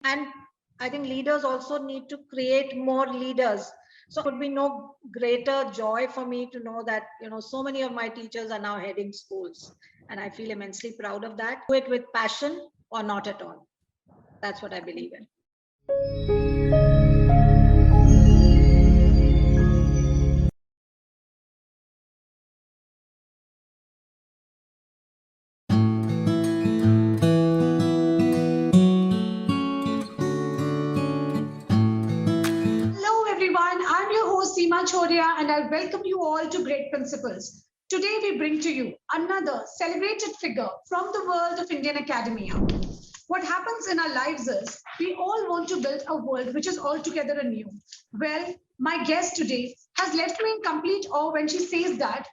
And I think leaders also need to create more leaders. So it would be no greater joy for me to know that, so many of my teachers are now heading schools. And I feel immensely proud of that. Do it with passion or not at all. That's what I believe in. Hello everyone, I'm your host Seema Choria and I welcome you all to Great Principles. Today we bring to you another celebrated figure from the world of Indian academia. What happens in our lives is we all want to build a world which is altogether anew. Well, my guest today has left me in complete awe when she says that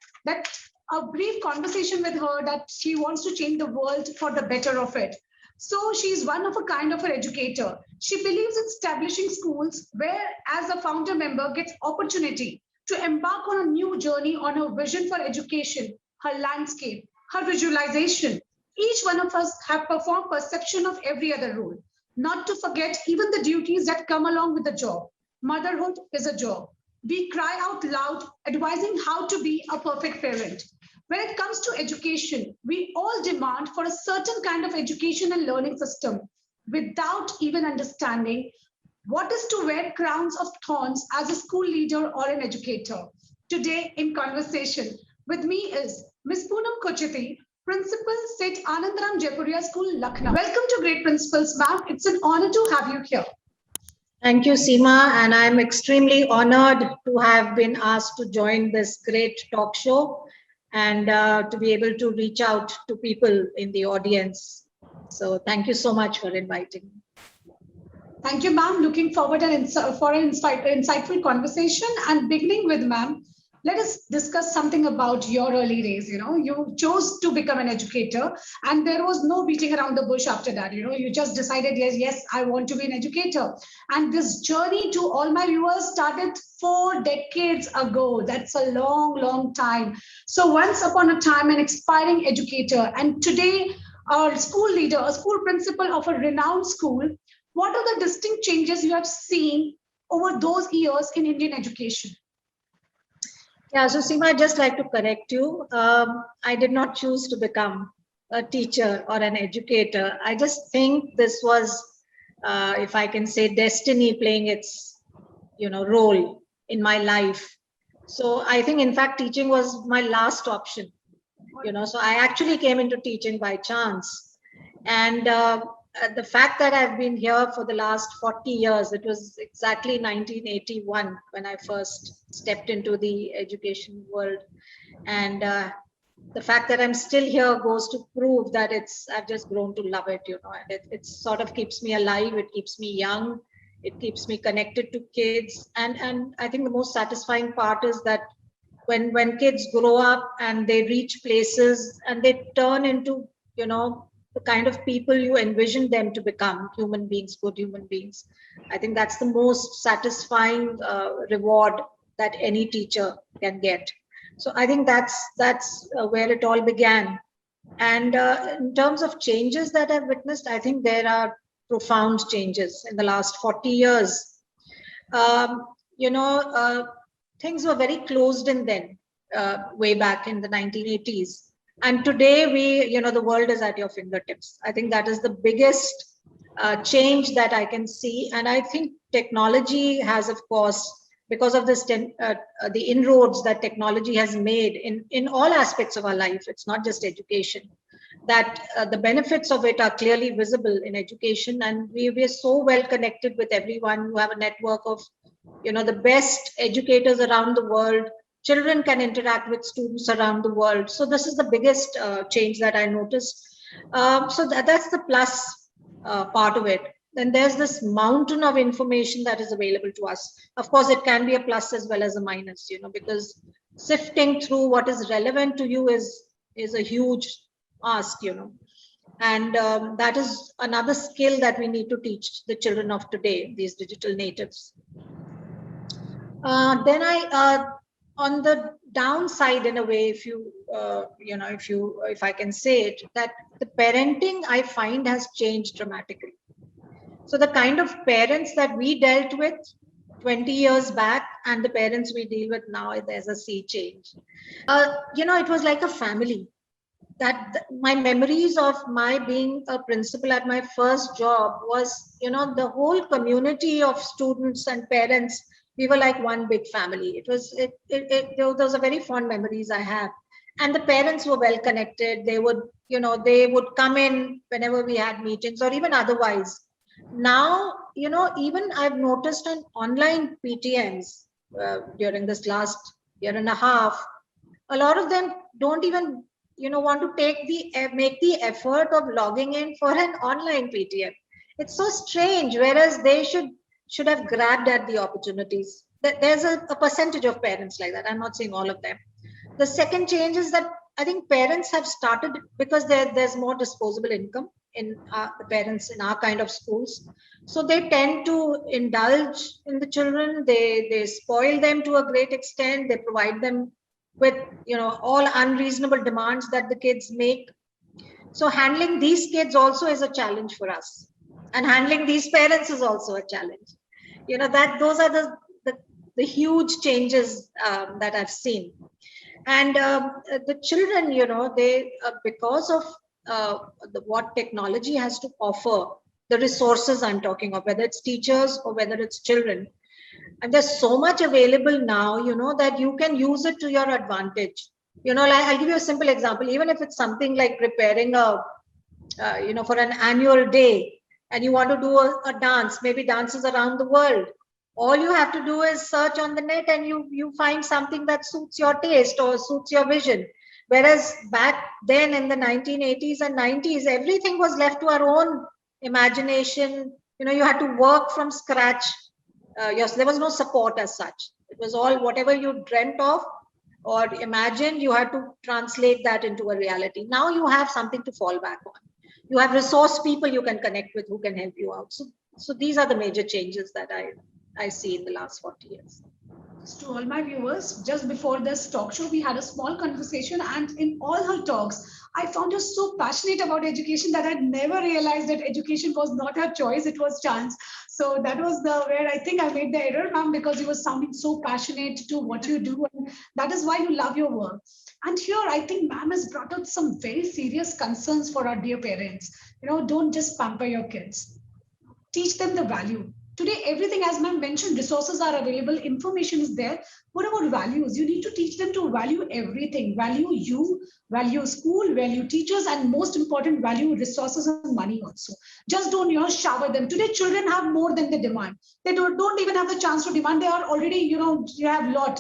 a brief conversation with her that she wants to change the world for the better of it. So she's one of a kind of an educator. She believes in establishing schools where, as a founder member, gets opportunity to embark on a new journey on her vision for education, her landscape, her visualization. Each one of us have performed perception of every other role. Not to forget even the duties that come along with the job. Motherhood is a job. We cry out loud, advising how to be a perfect parent. When it comes to education, we all demand for a certain kind of education and learning system without even understanding what is to wear crowns of thorns as a school leader or an educator. Today, in conversation with me is Ms. Poonam Kochati, Principal, St. Anandaram Jaipuria School, Lucknow. Welcome to Great Principles, ma'am. It's an honor to have you here. Thank you, Seema, and I'm extremely honored to have been asked to join this great talk show and to be able to reach out to people in the audience. So thank you so much for inviting me. Thank you, ma'am. Looking forward for an insightful conversation. And beginning with, ma'am, let us discuss something about your early days. You chose to become an educator, and there was no beating around the bush after that. You just decided, yes, I want to be an educator. And this journey, to all my viewers, started 4 decades ago. That's a long, long time. So once upon a time, an aspiring educator, and today, a school leader, a school principal of a renowned school. What are the distinct changes you have seen over those years in Indian education? Yeah, so Seema, I'd just like to correct you. I did not choose to become a teacher or an educator. I just think this was, if I can say, destiny playing its, role in my life. So I think, in fact, teaching was my last option. So I actually came into teaching by chance, and the fact that I've been here for the last 40 years, it was exactly 1981 when I first stepped into the education world. And the fact that I'm still here goes to prove that I've just grown to love it, and it sort of keeps me alive, it keeps me young, it keeps me connected to kids. And I think the most satisfying part is that when kids grow up and they reach places and they turn into, the kind of people you envision them to become, human beings, good human beings. I think that's the most satisfying reward that any teacher can get. So I think that's where it all began. And in terms of changes that I've witnessed, I think there are profound changes in the last 40 years. Um, you know, things were very closed in then, way back in the 1980s. And today the world is at your fingertips. I think that is the biggest change that I can see. And I think technology has, of course, because of the inroads that technology has made in all aspects of our life, it's not just education, that the benefits of it are clearly visible in education. And we are so well connected with everyone. You have a network of the best educators around the world. Children can interact with students around the world. So this is the biggest change that I noticed. So that's the plus part of it. Then there's this mountain of information that is available to us. Of course, it can be a plus as well as a minus, because sifting through what is relevant to you is a huge ask, and that is another skill that we need to teach the children of today, these digital natives. Then on the downside, in a way, if I can say it, that the parenting I find has changed dramatically. So the kind of parents that we dealt with 20 years back and the parents we deal with now, there's a sea change. It was like a family. My memories of my being a principal at my first job was, the whole community of students and parents. We were like one big family. Those are very fond memories I have. And the parents were well connected. They would come in whenever we had meetings or even otherwise. Now, even I've noticed on online PTMs during this last year and a half, a lot of them don't even want to make the effort of logging in for an online PTM. It's so strange, whereas they should have grabbed at the opportunities. There's a percentage of parents like that. I'm not saying all of them. The second change is that I think parents have started, because there's more disposable income in the parents in our kind of schools. So they tend to indulge in the children. They spoil them to a great extent. They provide them with all unreasonable demands that the kids make. So handling these kids also is a challenge for us, and handling these parents is also a challenge. Those are the huge changes that I've seen. And the children, they because of what technology has to offer, the resources I'm talking of, whether it's teachers or whether it's children, and there's so much available now, that you can use it to your advantage. I'll give you a simple example. Even if it's something like preparing for an annual day, and you want to do a dance, maybe dances around the world, all you have to do is search on the net and you find something that suits your taste or suits your vision. Whereas back then in the 1980s and 90s, everything was left to our own imagination. You had to work from scratch. Yes, there was no support as such. It was all whatever you dreamt of or imagined, you had to translate that into a reality. Now you have something to fall back on. You have resource people you can connect with who can help you out. So these are the major changes that I see in the last 40 years. To all my viewers, just before this talk show, we had a small conversation, and in all her talks, I found her so passionate about education that I'd never realized that education was not her choice, it was chance. So that was where I think I made the error, ma'am, because you were sounding so passionate to what you do, and that is why you love your work. And here, I think ma'am has brought out some very serious concerns for our dear parents. Don't just pamper your kids. Teach them the value. Today, everything, as ma'am mentioned, resources are available, information is there. What about values? You need to teach them to value everything. Value you, value school, value teachers, and most important, value resources and money also. Just don't shower them. Today, children have more than they demand. They don't even have the chance to demand. They are already, you have lot.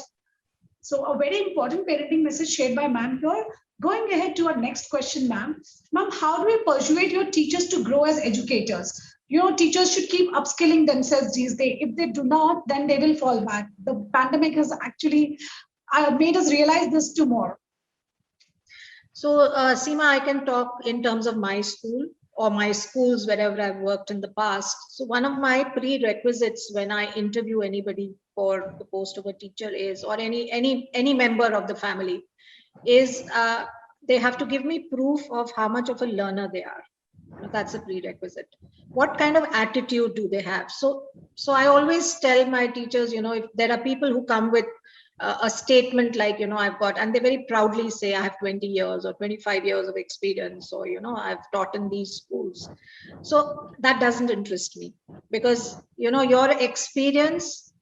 So a very important parenting message shared by ma'am here. Going ahead to our next question, ma'am. Ma'am, how do we persuade your teachers to grow as educators? Teachers should keep upskilling themselves these days. If they do not, then they will fall back. The pandemic has actually made us realize this too more. So, Seema, I can talk in terms of my school or my schools wherever I've worked in the past. So one of my prerequisites when I interview anybody for the post of a teacher is, or any member of the family, is they have to give me proof of how much of a learner they are. That's a prerequisite. What kind of attitude do they have? So I always tell my teachers, if there are people who come with a statement like, I've got, and they very proudly say, I have 20 years or 25 years of experience, or, I've taught in these schools. So that doesn't interest me, because, your experience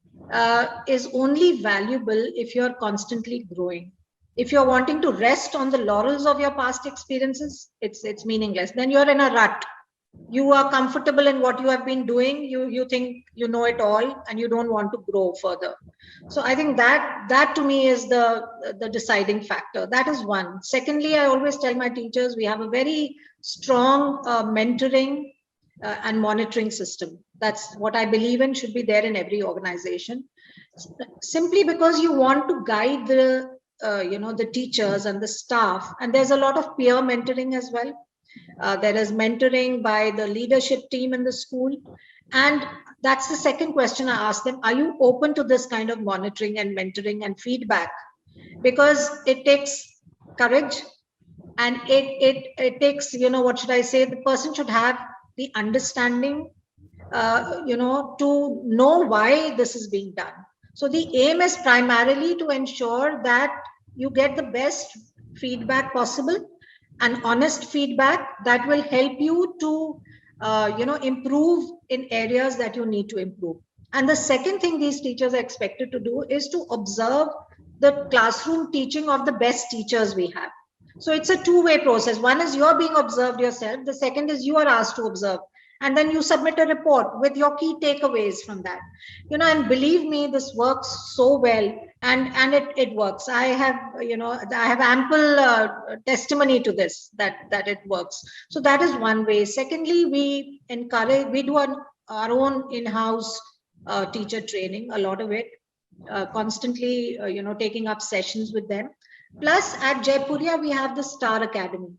is only valuable if you're constantly growing. If you're wanting to rest on the laurels of your past experiences, it's meaningless. Then you're in a rut. You are comfortable in what you have been doing. You think you know it all, and you don't want to grow further. So I think that to me is the deciding factor. That is one. Secondly, I always tell my teachers, we have a very strong mentoring and monitoring system. That's what I believe in, should be there in every organization. Simply because you want to guide the teachers and the staff, and there's a lot of peer mentoring as well. There is mentoring by the leadership team in the school, and that's the second question I ask them: are you open to this kind of monitoring and mentoring and feedback? Because it takes courage, and it takes, what should I say, the person should have the understanding to know why this is being done. So the aim is primarily to ensure that you get the best feedback possible and honest feedback that will help you to, improve in areas that you need to improve. And the second thing these teachers are expected to do is to observe the classroom teaching of the best teachers we have. So it's a two-way process. One is you're being observed yourself. The second is you are asked to observe. And then you submit a report with your key takeaways from that. And believe me, this works so well. And it works. I have ample testimony to this, that it works. So that is one way. Secondly, we do our own in-house teacher training, a lot of it, constantly, taking up sessions with them. Plus at Jaipuria, we have the Star Academy.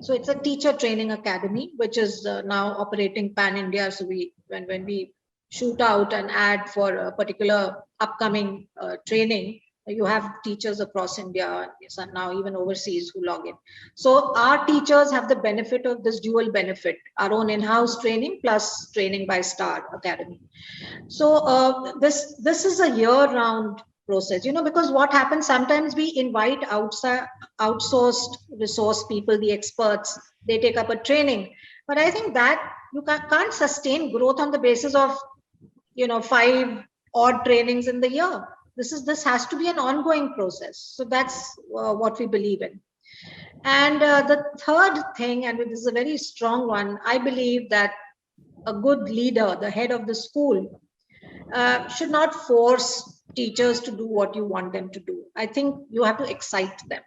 So it's a teacher training academy, which is now operating pan-India. So when we shoot out an ad for a particular upcoming training, you have teachers across India, and now even overseas, who log in. So our teachers have the benefit of this dual benefit, our own in-house training plus training by Star Academy. So this is a year-round process, because what happens, sometimes we invite outsourced resource people, the experts, they take up a training. But I think that you can't sustain growth on the basis of 5 odd trainings in the year. This has to be an ongoing process. So that's what we believe in. And the third thing, and this is a very strong one, I believe that a good leader, the head of the school, should not force teachers to do what you want them to do. I think you have to excite them.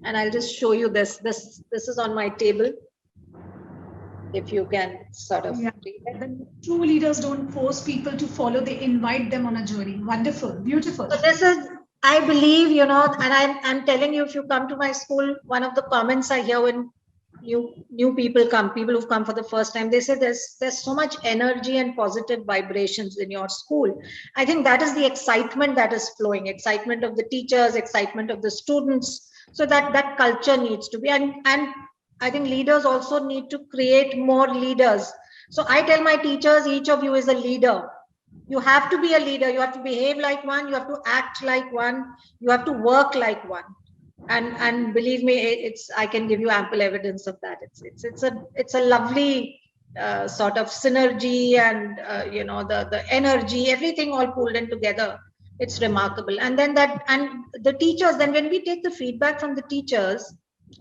And I'll just show you this. This is on my table. If you can sort of read it. The true leaders don't force people to follow, they invite them on a journey. Wonderful, beautiful. So this is, I believe, and I'm telling you, if you come to my school, one of the comments I hear when new people come, people who've come for the first time, they say there's so much energy and positive vibrations in your school. I think that is the excitement that is flowing, excitement of the teachers, excitement of the students. So that culture needs to be, and I think leaders also need to create more leaders. So I tell my teachers, each of you is a leader. You have to be a leader. You have to behave like one. You have to act like one. You have to work like one. And believe me, I can give you ample evidence of that. It's a lovely sort of synergy, and the energy, everything all pulled in together. It's remarkable. And then the teachers, then when we take the feedback from the teachers,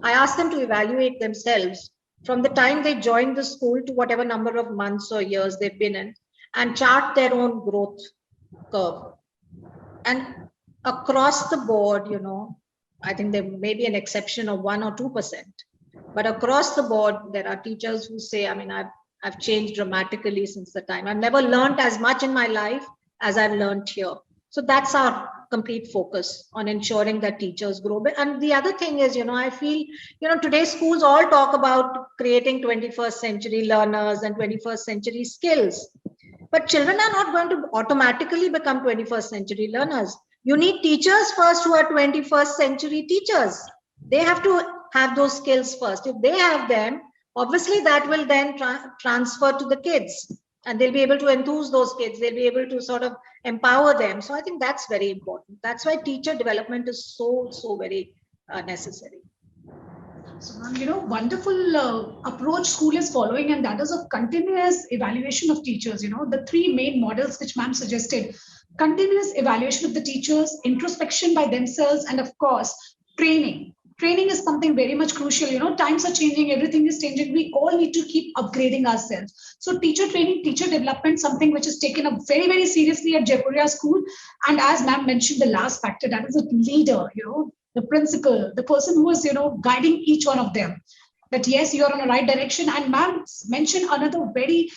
I ask them to evaluate themselves from the time they joined the school to whatever number of months or years they've been in, and chart their own growth curve. And across the board, I think there may be an exception of 1 or 2%, but across the board, there are teachers who say, I've changed dramatically since the time. I've never learned as much in my life as I've learned here. So that's our complete focus on ensuring that teachers grow. And the other thing is, I feel, today's schools all talk about creating 21st century learners and 21st century skills. But children are not going to automatically become 21st century learners. You need teachers first who are 21st century teachers. They have to have those skills first. If they have them, obviously that will then transfer to the kids, and they'll be able to enthuse those kids. They'll be able to sort of empower them. So I think that's very important. That's why teacher development is so very necessary. So, wonderful approach school is following, and that is of continuous evaluation of teachers. The 3 main models which ma'am suggested: continuous evaluation of the teachers, introspection by themselves, and of course, training. Training is something very much crucial. Times are changing, everything is changing. We all need to keep upgrading ourselves. So teacher training, teacher development, something which is taken up very, very seriously at Jaipuria School. And as ma'am mentioned, the last factor, that is a leader, the principal, the person who is, guiding each one of them. That yes, you are on the right direction. And ma'am mentioned another very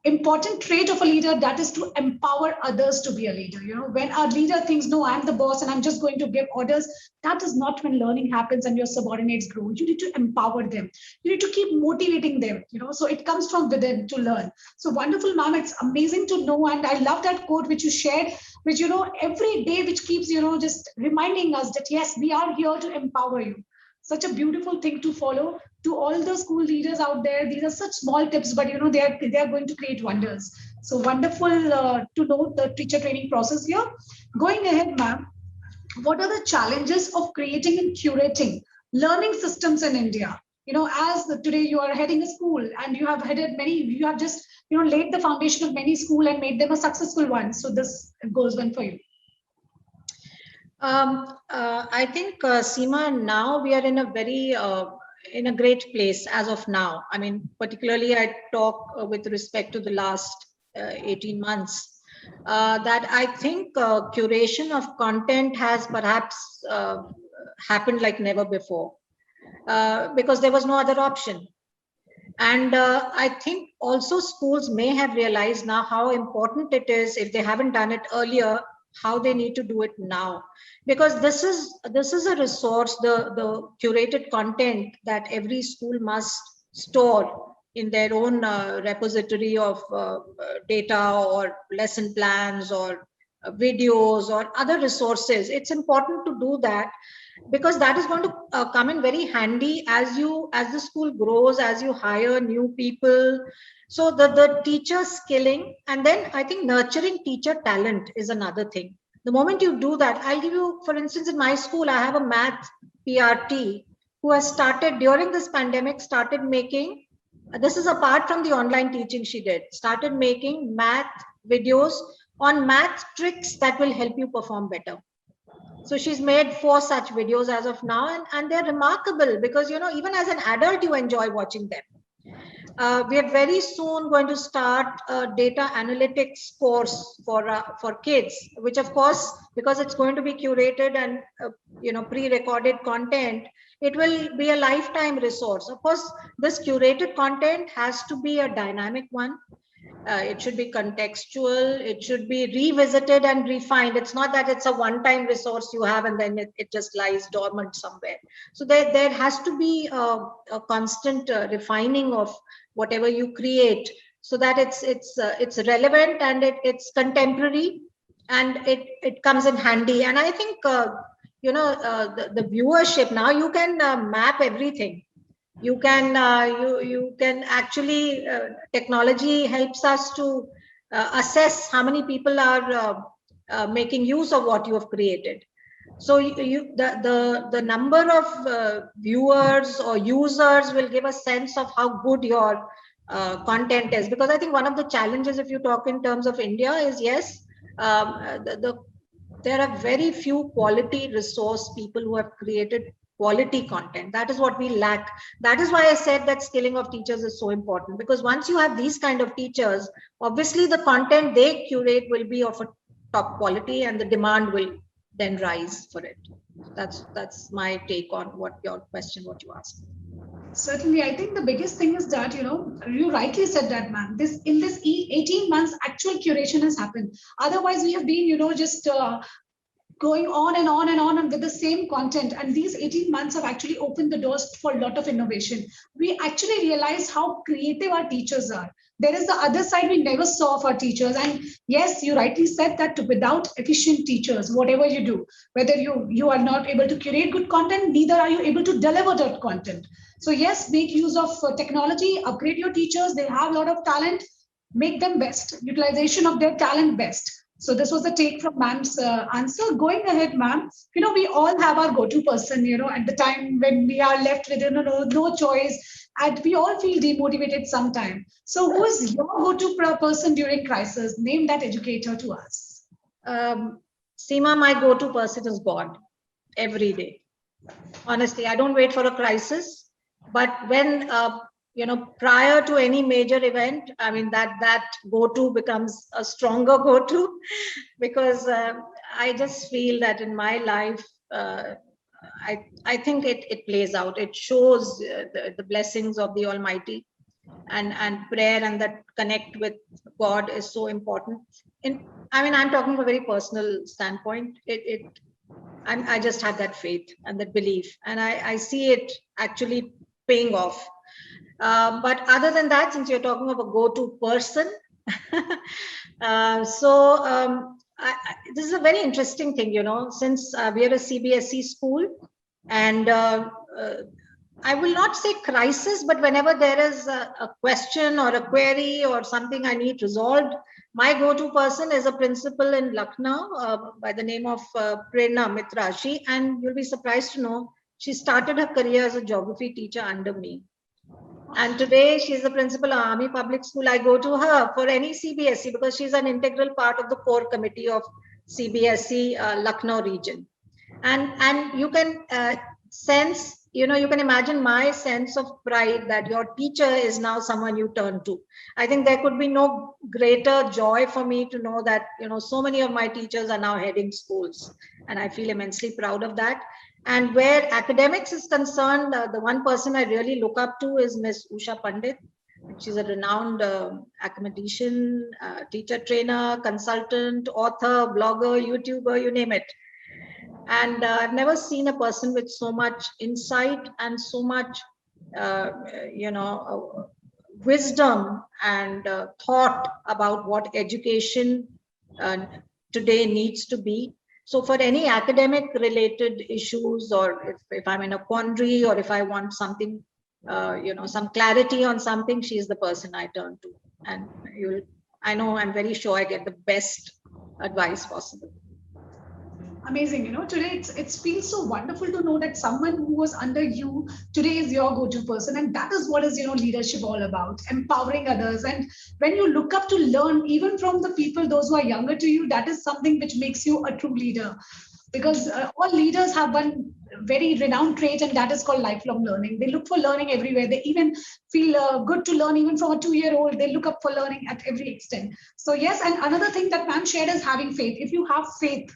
important trait of a leader, that is to empower others to be a leader. When our leader thinks, no, I'm the boss and I'm just going to give orders, that is not when learning happens and your subordinates grow. You need to empower them. You need to keep motivating them, so it comes from within to learn. So wonderful, ma'am. It's amazing to know. And I love that quote which you shared, which, every day, which keeps, just reminding us that, yes, we are here to empower you. Such a beautiful thing to follow. To all the school leaders out there, these are such small tips, but they are going to create wonders. So wonderful to know the teacher training process here. Going ahead, ma'am, what are the challenges of creating and curating learning systems in India? As today you are heading a school and you have headed many, you have just laid the foundation of many school and made them a successful one. So this goes one for you. I think, Seema, now we are in a great place as of now. I mean, particularly I talk with respect to the last 18 months, that I think curation of content has perhaps happened like never before, because there was no other option. And I think also schools may have realized now how important it is, if they haven't done it earlier, how they need to do it now, because this is a resource, the curated content that every school must store in their own repository of data or lesson plans or videos or other resources. It's important to do that, because that is going to come in very handy as the school grows, as you hire new people. So the teacher skilling, and then I think nurturing teacher talent is another thing. The moment you do that, I'll give you, for instance, in my school, I have a math PRT who has started during this pandemic, started making, this is apart from the online teaching she did, started making math videos on math tricks that will help you perform better. So she's made 4 such videos as of now, and they're remarkable, because even as an adult you enjoy watching them. We are very soon going to start a data analytics course for kids, which of course, because it's going to be curated and pre-recorded content, it will be a lifetime resource. Of course, this curated content has to be a dynamic one. It should be contextual, it should be revisited and refined. It's not that it's a one-time resource you have and then it just lies dormant somewhere. So there has to be a constant refining of whatever you create, so that it's relevant and it's contemporary and it comes in handy. And I think the viewership, now you can map everything. You can actually, technology helps us to assess how many people are making use of what you have created. So the number of viewers or users will give a sense of how good your content is. Because I think one of the challenges, if you talk in terms of India, is yes, there are very few quality resource people who have created quality content. That is what we lack. That is why I said that skilling of teachers is so important, because once you have these kind of teachers, obviously the content they curate will be of a top quality and the demand will then rise for it. That's my take on what you asked. Certainly, I think the biggest thing is that, you rightly said that, ma'am. In this 18 months, actual curation has happened. Otherwise, we have been, just going on and on and on with the same content. And these 18 months have actually opened the doors for a lot of innovation. We actually realized how creative our teachers are. There is the other side we never saw of our teachers. And yes, you rightly said that without efficient teachers, whatever you do, whether you are not able to curate good content, neither are you able to deliver that content. So yes, make use of technology, upgrade your teachers. They have a lot of talent, make them best, utilization of their talent best. So this was the take from ma'am's answer. Going ahead, ma'am, we all have our go-to person, at the time when we are left with no choice, and we all feel demotivated sometime. So who is your go-to person during crisis? Name that educator to us. Seema, my go-to person is God every day. Honestly, I don't wait for a crisis, but when prior to any major event, I mean, that go-to becomes a stronger go-to, because I just feel that in my life, I think it plays out. It shows the blessings of the Almighty, and prayer and that connect with God is so important. I'm talking from a very personal standpoint. I just have that faith and that belief, and I see it actually paying off. But other than that, since you're talking of a go-to person, this is a very interesting thing, since we are a CBSE school, and I will not say crisis, but whenever there is a question or a query or something I need resolved, my go-to person is a principal in Lucknow by the name of Prerna Mitra. And you'll be surprised to know, she started her career as a geography teacher under me. And today she's the principal of Army Public School. I go to her for any CBSE because she's an integral part of the core committee of CBSE Lucknow region. And you can sense, you can imagine my sense of pride that your teacher is now someone you turn to. I think there could be no greater joy for me to know that, so many of my teachers are now heading schools, and I feel immensely proud of that. And where academics is concerned, the one person I really look up to is Miss Usha Pandit. She's a renowned academician, teacher trainer, consultant, author, blogger, YouTuber, you name it. And I've never seen a person with so much insight and so much, wisdom and thought about what education today needs to be. So for any academic related issues, or if I'm in a quandary, or if I want something, some clarity on something, she's the person I turn to. And I'm very sure I get the best advice possible. Amazing. Today it's feels so wonderful to know that someone who was under you today is your go-to person. And that is what is, leadership all about, empowering others. And when you look up to learn, even from the people, those who are younger to you, that is something which makes you a true leader. Because all leaders have one very renowned trait, and that is called lifelong learning. They look for learning everywhere. They even feel good to learn, even from a 2-year-old. They look up for learning at every extent. So yes, and another thing that ma'am shared is having faith. If you have faith,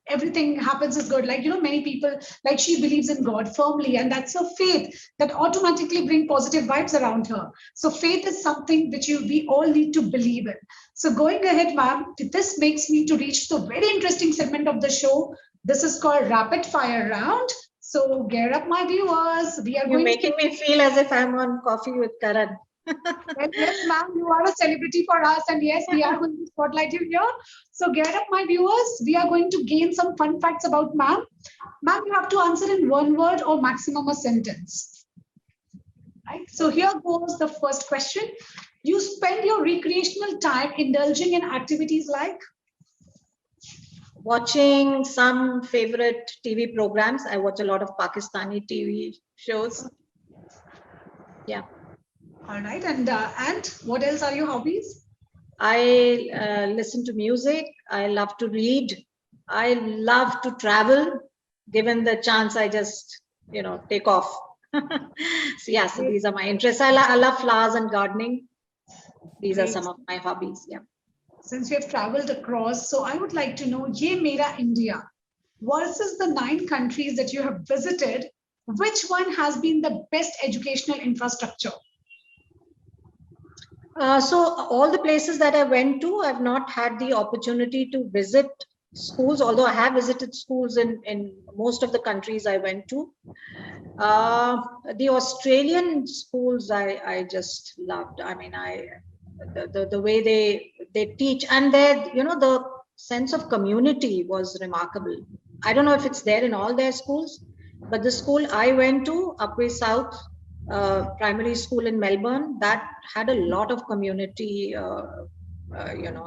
everything happens is good. Like, many people, like, she believes in God firmly, and that's her faith that automatically bring positive vibes around her. So faith is something which we all need to believe in. So going ahead, ma'am, this makes me to reach the very interesting segment of the show. This is called rapid fire round. So gear up, my viewers. You're making me feel as if I'm on Coffee with Karan. Well, yes, ma'am, you are a celebrity for us, and yes, we are going to spotlight you here. So get up, my viewers. We are going to gain some fun facts about ma'am. Ma'am, you have to answer in one word or maximum a sentence. Right. So here goes the first question. You spend your recreational time indulging in activities like? Watching some favorite TV programs. I watch a lot of Pakistani TV shows. Yeah. All right. And what else are your hobbies? I listen to music. I love to read. I love to travel. Given the chance, I just, take off. So these are my interests. I love flowers and gardening. These are some of my hobbies. Yeah. Since you have traveled across, so I would like to know, Ye Mera India versus the 9 countries that you have visited, which one has been the best educational infrastructure? So all the places that I went to, I've not had the opportunity to visit schools, although I have visited schools in most of the countries I went to. The Australian schools, I just loved. I mean, the way they teach, and the sense of community was remarkable. I don't know if it's there in all their schools, but the school I went to, Upway South Primary School in Melbourne, that had a lot of community,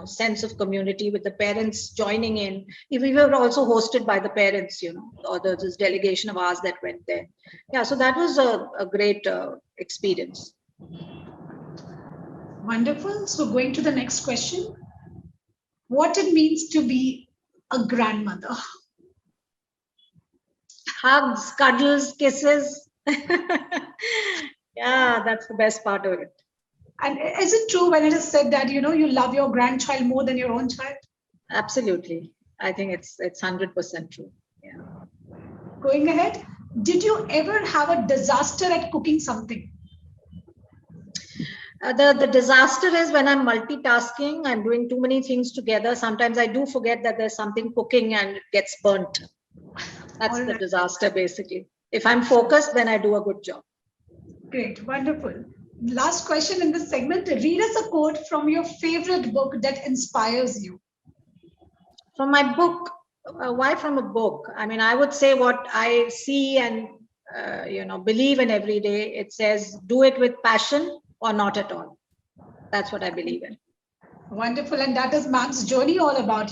sense of community, with the parents joining in. We were also hosted by the parents, or this delegation of ours that went there. Yeah, so that was a great experience. Wonderful. So going to the next question. What it means to be a grandmother? Hugs, cuddles, kisses. Yeah, that's the best part of it. And is it true when it is said that, you love your grandchild more than your own child? Absolutely. I think it's 100% true. Yeah. Going ahead, did you ever have a disaster at cooking something? The disaster is when I'm multitasking, I'm doing too many things together. Sometimes I do forget that there's something cooking and it gets burnt. That's the disaster, basically. If I'm focused, then I do a good job. Great, wonderful. Last question in this segment. Read us a quote from your favorite book that inspires you. From my book? Why from a book? I mean, I would say what I see and believe in every day. It says, do it with passion or not at all. That's what I believe in. Wonderful. And that is ma'am's journey all about.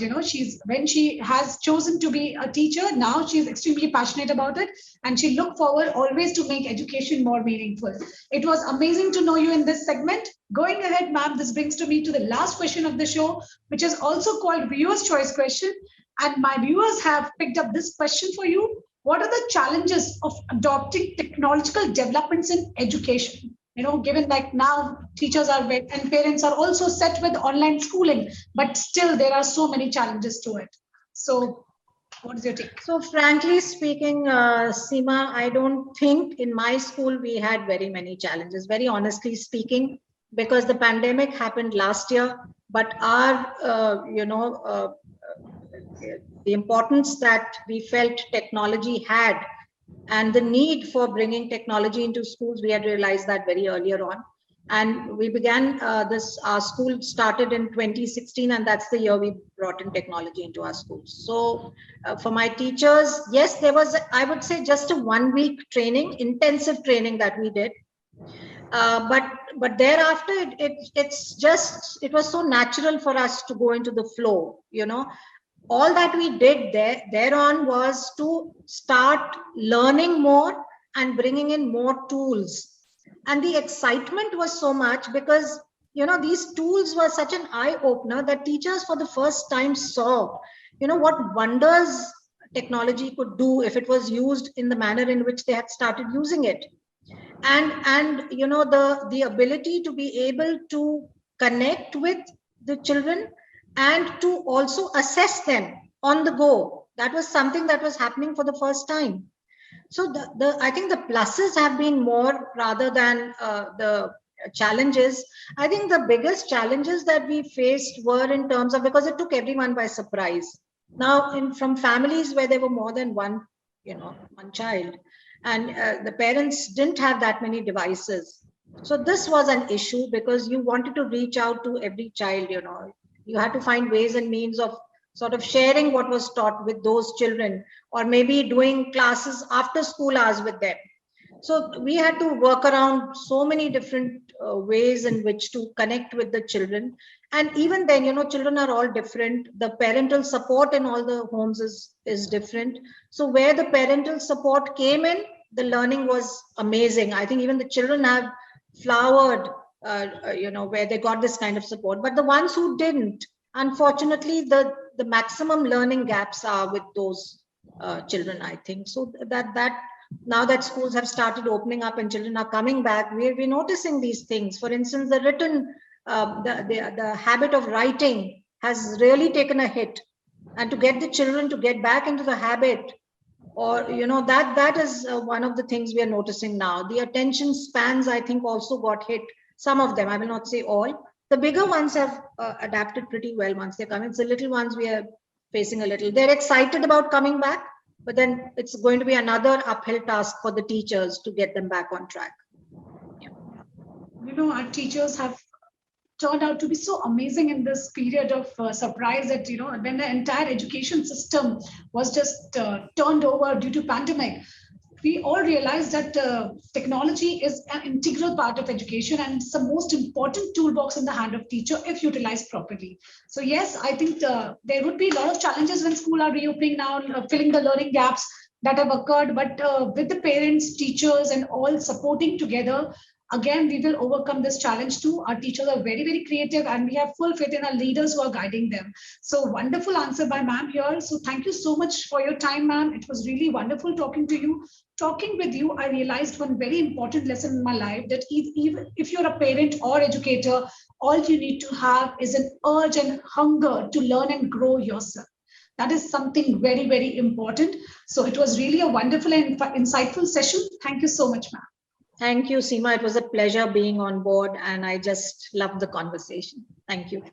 When she has chosen to be a teacher, now she's extremely passionate about it. And she look forward always to make education more meaningful. It was amazing to know you in this segment. Going ahead, ma'am, this brings me to the last question of the show, which is also called Viewer's Choice Question. And my viewers have picked up this question for you. What are the challenges of adopting technological developments in education? Given like now teachers are and parents are also set with online schooling, but still there are so many challenges to it. So what is your take? So frankly speaking, Seema, I don't think in my school we had very many challenges, very honestly speaking, because the pandemic happened last year, but our, the importance that we felt technology had and the need for bringing technology into schools, we had realized that very earlier on. And we began our school started in 2016, and that's the year we brought in technology into our schools. So for my teachers, yes, there was, I would say, just a 1 week training, intensive training that we did. But thereafter, it was so natural for us to go into the flow, all that we did thereon was to start learning more and bringing in more tools. And the excitement was so much because, these tools were such an eye opener that teachers for the first time saw, what wonders technology could do if it was used in the manner in which they had started using it. And the ability to be able to connect with the children and to also assess them on the go. That was something that was happening for the first time. So I think the pluses have been more rather than the challenges. I think the biggest challenges that we faced were in terms of, because it took everyone by surprise. Now, from families where there were more than one child, and the parents didn't have that many devices. So this was an issue because you wanted to reach out to every child, you had to find ways and means of sort of sharing what was taught with those children, or maybe doing classes after school hours with them. So we had to work around so many different ways in which to connect with the children. And even then, children are all different. The parental support in all the homes is different. So where the parental support came in, the learning was amazing. I think even the children have flowered, where they got this kind of support. But the ones who didn't, unfortunately, the maximum learning gaps are with those children, I think. So that now that schools have started opening up and children are coming back, we're noticing these things. For instance, the written, the habit of writing has really taken a hit. And to get the children to get back into the habit, or that is one of the things we are noticing now. The attention spans, I think, also got hit. Some of them, I will not say all. The bigger ones have adapted pretty well once they come. It's the little ones we are facing a little. They're excited about coming back, but then it's going to be another uphill task for the teachers to get them back on track. Yeah. Our teachers have turned out to be so amazing in this period of surprise that, when the entire education system was just turned over due to pandemic, we all realized that technology is an integral part of education and it's the most important toolbox in the hand of teacher if utilized properly. So yes, I think there would be a lot of challenges when schools are reopening now, filling the learning gaps that have occurred, but with the parents, teachers, and all supporting together, again, we will overcome this challenge too. Our teachers are very, very creative and we have full faith in our leaders who are guiding them. So wonderful answer by ma'am here. So thank you so much for your time, ma'am. It was really wonderful talking to you. Talking with you, I realized one very important lesson in my life, that even if you're a parent or educator, all you need to have is an urge and hunger to learn and grow yourself. That is something very, very important. So it was really a wonderful and insightful session. Thank you so much, ma'am. Thank you, Seema. It was a pleasure being on board and I just loved the conversation. Thank you.